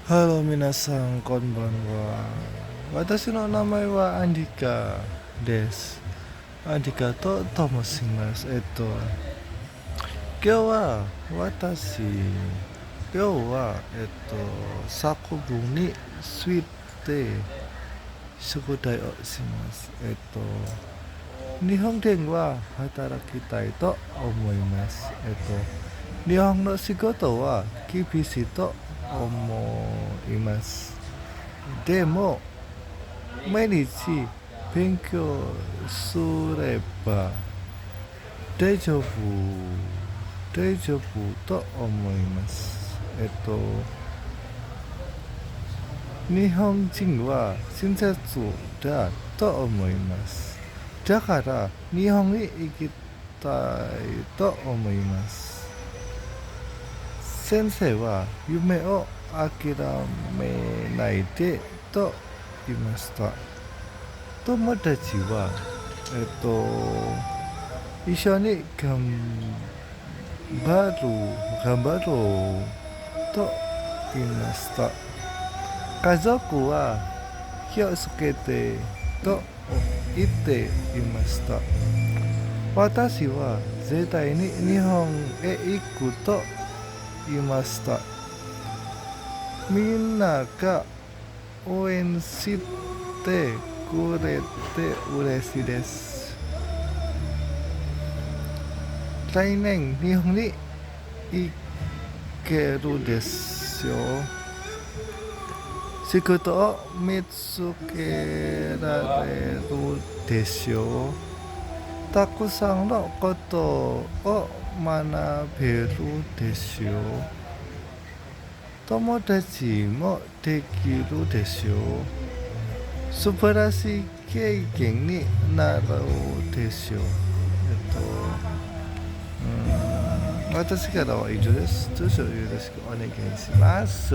Halo minasan konbanwa. Watashi no namae wa Andika desu. Andika to tomoshimasu. 今日は私、作文について宿題をします。日本人は働きたいと思います。日本の仕事は厳しいと思います。でも、毎日勉強すれば大丈夫と思います。日本人は親切だと思います。だから日本に行きたいと思います。先生は夢を諦めないでと言いました。友達は、一緒に頑張ろうと言いました。家族は気をつけてと言っていました。私は絶対に日本へ行くと言いました。みんなが応援してくれて嬉しいです。来年日本に行けるですよ。仕事を見つけられるでしょう。たくさんのことを学べるでしょう。友達もできるでしょう。素晴らしい経験になるでしょう。私からは以上です。どうぞよろしくお願いします。